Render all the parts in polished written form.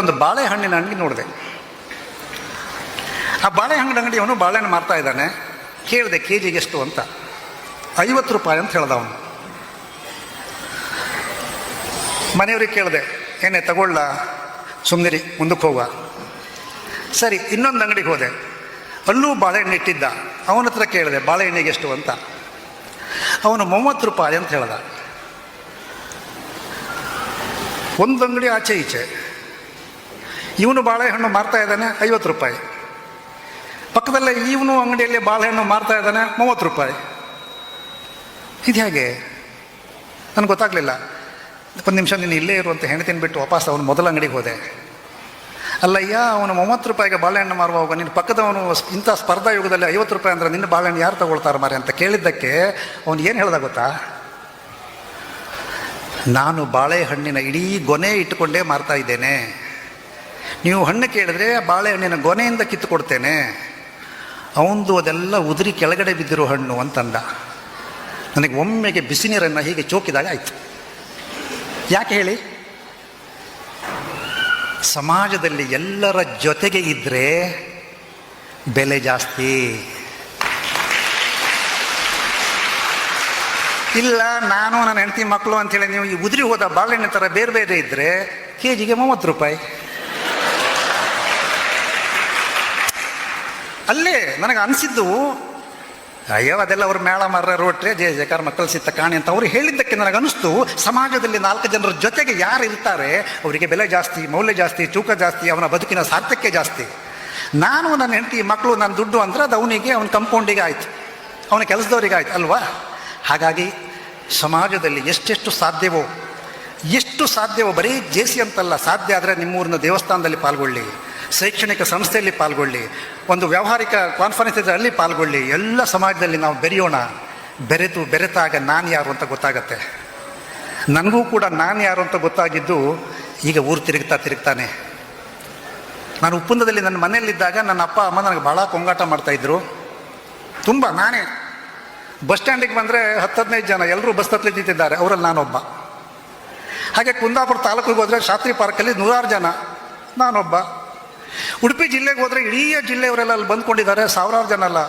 ಒಂದು ಬಾಳೆಹಣ್ಣಿನ ಅಂಗಡಿ ನೋಡಿದೆ. ಆ ಬಾಳೆಹಣ್ಣಿನ ಅಂಗಡಿಯವನು ಬಾಳೆಹಣ್ಣು ಮಾರ್ತಾ ಇದ್ದಾನೆ. ಕೇಳಿದೆ ಕೆ ಜಿಗೆ ಎಷ್ಟು ಅಂತ. 50 ರೂಪಾಯಿ ಅಂತ ಹೇಳ್ದ ಅವನು. ಮನೆಯವ್ರಿಗೆ ಕೇಳಿದೆ, ಏನೇ ತಗೊಳ್ಳ, ಸುಮ್ಮನಿರಿ, ಮುಂದಕ್ಕೆ ಹೋಗುವ. ಸರಿ, ಇನ್ನೊಂದು ಅಂಗಡಿಗೆ ಹೋದೆ. ಅಲ್ಲೂ ಬಾಳೆಹಣ್ಣು ಇಟ್ಟಿದ್ದ. ಅವನ ಹತ್ರ ಕೇಳಿದೆ ಬಾಳೆಹಣ್ಣಿಗೆ ಎಷ್ಟು ಅಂತ. ಅವನು 30 ರೂಪಾಯಿ ಅಂತ ಹೇಳ್ದ. ಒಂದು ಅಂಗಡಿ ಆಚೆ ಈಚೆ ಇವನು ಬಾಳೆಹಣ್ಣು ಮಾರ್ತಾ ಇದ್ದಾನೆ 50 ರೂಪಾಯಿ. ಪಕ್ಕದಲ್ಲೇ ಇವನು ಅಂಗಡಿಯಲ್ಲಿ ಬಾಳೆಹಣ್ಣು ಮಾರ್ತಾ ಇದ್ದಾನೆ 30 ರೂಪಾಯಿ. ಇದು ಹೇಗೆ ನನಗೆ ಗೊತ್ತಾಗಲಿಲ್ಲ. ಒಂದು ನಿಮಿಷ ನೀನು ಇಲ್ಲೇ ಇರುವಂಥ ಹೆಣ್ತಿನ ಬಿಟ್ಟು ವಾಪಸ್ ಅವನು ಮೊದಲ ಅಂಗಡಿಗೆ ಹೋದೆ. ಅಲ್ಲಯ್ಯ, ಅವನು 30 ರೂಪಾಯಿಗೆ ಬಾಳೆಹಣ್ಣು ಮಾರುವಾಗ ನಿನ್ನ ಪಕ್ಕದವನು ಇಂಥ ಸ್ಪರ್ಧಾ ಯುಗದಲ್ಲಿ 50 ರೂಪಾಯಿ ಅಂದರೆ ನಿನ್ನ ಬಾಳೆಹಣ್ಣು ಯಾರು ತಗೊಳ್ತಾರೆ ಮಾರೆ ಅಂತ ಕೇಳಿದ್ದಕ್ಕೆ ಅವನು ಏನು ಹೇಳ್ದ ಗೊತ್ತಾ? ನಾನು ಬಾಳೆಹಣ್ಣಿನ ಇಡೀ ಗೊನೆ ಇಟ್ಟುಕೊಂಡೇ ಮಾರ್ತಾ ಇದ್ದೇನೆ. ನೀವು ಹಣ್ಣು ಕೇಳಿದ್ರೆ ಬಾಳೆಹಣ್ಣಿನ ಗೊನೆಯಿಂದ ಕಿತ್ತು ಕೊಡ್ತೇನೆ. ಅವನದು ಅದೆಲ್ಲ ಉದುರಿ ಕೆಳಗಡೆ ಬಿದ್ದಿರೋ ಹಣ್ಣು ಅಂತಂದ. ನನಗೆ ಒಮ್ಮೆಗೆ ಬಿಸಿ ನೀರನ್ನು ಹೀಗೆ ಚೋಕಿದಾಗ ಆಯಿತು. ಯಾಕೆ ಹೇಳಿ? ಸಮಾಜದಲ್ಲಿ ಎಲ್ಲರ ಜೊತೆಗೆ ಇದ್ದರೆ ಬೆಲೆ ಜಾಸ್ತಿ. ಇಲ್ಲ, ನಾನು ನನ್ನ ಹೆಂಡತಿ ಮಕ್ಕಳು ಅಂಥೇಳಿ ನೀವು ಈ ಉದುರಿ ಹೋದ ಬಾಳೆಹಣ್ಣು ಥರ ಬೇರೆ ಬೇರೆ ಇದ್ದರೆ ಕೆ ಜಿಗೆ 30 ರೂಪಾಯಿ. ಅಲ್ಲೇ ನನಗೆ ಅನಿಸಿದ್ದು, ಅಯ್ಯೋ ಅದೆಲ್ಲ ಅವ್ರು ಮೇಳ ಮರ್ರ ರೋಟ್ರೆ ಜಯ ಜಯಕಾರ ಮಕ್ಕಳು ಸಿತ್ತ ಕಾಣಿ ಅಂತ ಅವ್ರು ಹೇಳಿದ್ದಕ್ಕೆ ನನಗನ್ನಿಸ್ತು, ಸಮಾಜದಲ್ಲಿ 4 ಜನರ ಜೊತೆಗೆ ಯಾರು ಇರ್ತಾರೆ ಅವರಿಗೆ ಬೆಲೆ ಜಾಸ್ತಿ, ಮೌಲ್ಯ ಜಾಸ್ತಿ, ತೂಕ ಜಾಸ್ತಿ, ಅವನ ಬದುಕಿನ ಸಾರ್ಥಕ್ಯ ಜಾಸ್ತಿ. ನಾನು ನನ್ನ ಹೆಂಡತಿ ಮಕ್ಕಳು ನನ್ನ ದುಡ್ಡು ಅಂದರೆ ಅದು ಅವನಿಗೆ, ಅವನ ಕಂಪೌಂಡಿಗೆ ಆಯಿತು, ಅವನ ಕೆಲಸದವರಿಗೆ ಆಯ್ತು ಅಲ್ವಾ? ಹಾಗಾಗಿ ಸಮಾಜದಲ್ಲಿ ಎಷ್ಟು ಸಾಧ್ಯವೋ ಬರೀ ಜೇಸಿ ಅಂತಲ್ಲ, ಸಾಧ್ಯ ಆದರೆ ನಿಮ್ಮೂರಿನ ದೇವಸ್ಥಾನದಲ್ಲಿ ಪಾಲ್ಗೊಳ್ಳಿ, ಶೈಕ್ಷಣಿಕ ಸಂಸ್ಥೆಯಲ್ಲಿ ಪಾಲ್ಗೊಳ್ಳಿ, ಒಂದು ವ್ಯಾವಹಾರಿಕ ಕಾನ್ಫರೆನ್ಸ್ ಇದ್ದರೆ ಅಲ್ಲಿ ಪಾಲ್ಗೊಳ್ಳಿ. ಎಲ್ಲ ಸಮಾಜದಲ್ಲಿ ನಾವು ಬೆರೆಯೋಣ. ಬೆರೆತಾಗ ನಾನು ಯಾರು ಅಂತ ಗೊತ್ತಾಗತ್ತೆ. ನನಗೂ ಕೂಡ ನಾನು ಯಾರು ಅಂತ ಗೊತ್ತಾಗಿದ್ದು ಈಗ ಊರು ತಿರುಗ್ತಾನೆ. ನಾನು ಉಪ್ಪುಂದದಲ್ಲಿ ನನ್ನ ಮನೆಯಲ್ಲಿದ್ದಾಗ ನನ್ನ ಅಪ್ಪ ಅಮ್ಮ ನನಗೆ ಭಾಳ ಕೊಂಗಾಟ ಮಾಡ್ತಾಯಿದ್ರು. ತುಂಬ ನಾನೇ ಬಸ್ ಸ್ಟ್ಯಾಂಡಿಗೆ ಬಂದರೆ 10-15 ಜನ ಎಲ್ಲರೂ ಬಸ್ ಹತ್ತಲಿ ನಿಂತಿದ್ದಾರೆ, ಅವರಲ್ಲಿ ನಾನೊಬ್ಬ. ಹಾಗೆ ಕುಂದಾಪುರ ತಾಲೂಕಿಗೆ ಹೋದರೆ ಶಾಸ್ತ್ರಿ ಪಾರ್ಕಲ್ಲಿ 100 ಜನ, ನಾನೊಬ್ಬ. ಉಡುಪಿ ಜಿಲ್ಲೆಗೆ ಹೋದರೆ ಇಡೀ ಜಿಲ್ಲೆಯವರೆಲ್ಲ ಅಲ್ಲಿ ಬಂದ್ಕೊಂಡಿದ್ದಾರೆ, 1000 ಜನ ಅಲ್ಲ,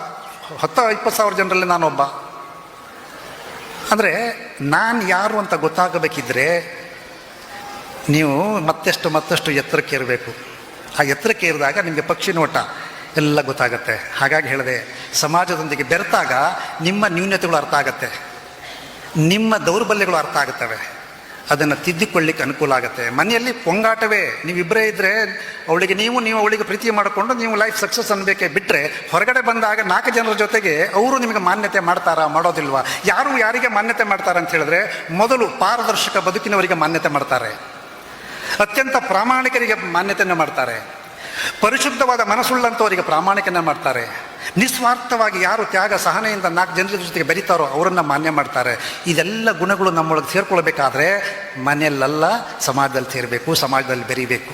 10-20 ಸಾವಿರ ಜನರಲ್ಲಿ ನಾನೊಬ್ಬ. ಅಂದರೆ ನಾನು ಯಾರು ಅಂತ ಗೊತ್ತಾಗಬೇಕಿದ್ರೆ ನೀವು ಮತ್ತಷ್ಟು ಎತ್ತರಕ್ಕೆ ಇರಬೇಕು. ಆ ಎತ್ತರಕ್ಕೆ ಇರಿದಾಗ ನಿಮಗೆ ಪಕ್ಷಿ ನೋಟ ಎಲ್ಲ ಗೊತ್ತಾಗತ್ತೆ. ಹಾಗಾಗಿ ಹೇಳಿದೆ, ಸಮಾಜದೊಂದಿಗೆ ಬೆರೆತಾಗ ನಿಮ್ಮ ನ್ಯೂನತೆಗಳು ಅರ್ಥ ಆಗತ್ತೆ, ನಿಮ್ಮ ದೌರ್ಬಲ್ಯಗಳು ಅರ್ಥ ಆಗುತ್ತವೆ, ಅದನ್ನು ತಿದ್ದಿಕೊಳ್ಳಿಕ್ಕೆ ಅನುಕೂಲ ಆಗುತ್ತೆ. ಮನೆಯಲ್ಲಿ ಪೊಂಗಾಟವೇ, ನೀವಿಬ್ಬರೇ ಇದ್ದರೆ ಅವಳಿಗೆ ನೀವು ಅವಳಿಗೆ ಪ್ರೀತಿ ಮಾಡಿಕೊಂಡು ನೀವು ಲೈಫ್ ಸಕ್ಸಸ್ ಅನ್ಬೇಕೇ ಬಿಟ್ಟರೆ, ಹೊರಗಡೆ ಬಂದಾಗ 4 ಜನರ ಜೊತೆಗೆ ಅವರು ನಿಮಗೆ ಮಾನ್ಯತೆ ಮಾಡ್ತಾರಾ, ಮಾಡೋದಿಲ್ವಾ? ಯಾರು ಯಾರಿಗೆ ಮಾನ್ಯತೆ ಮಾಡ್ತಾರೆ ಅಂತ ಹೇಳಿದ್ರೆ, ಮೊದಲು ಪಾರದರ್ಶಕ ಬದುಕಿನವರಿಗೆ ಮಾನ್ಯತೆ ಮಾಡ್ತಾರೆ, ಅತ್ಯಂತ ಪ್ರಾಮಾಣಿಕರಿಗೆ ಮಾನ್ಯತೆಯನ್ನು ಮಾಡ್ತಾರೆ, ಪರಿಶುದ್ಧವಾದ ಮನಸ್ಸುಳ್ಳಂಥವರಿಗೆ ಪ್ರಾಮಾಣಿಕನ ಮಾಡ್ತಾರೆ, ನಿಸ್ವಾರ್ಥವಾಗಿ ಯಾರು ತ್ಯಾಗ ಸಹನೆಯಿಂದ 4 ಜನರ ಜೊತೆಗೆ ಬೆರೀತಾರೋ ಅವರನ್ನು ಮಾನ್ಯ ಮಾಡ್ತಾರೆ. ಇದೆಲ್ಲ ಗುಣಗಳು ನಮ್ಮೊಳಗೆ ಸೇರ್ಕೊಳ್ಬೇಕಾದ್ರೆ ಮನೆಯಲ್ಲೆಲ್ಲ ಸಮಾಜದಲ್ಲಿ ಸೇರಬೇಕು, ಸಮಾಜದಲ್ಲಿ ಬೆರೀಬೇಕು.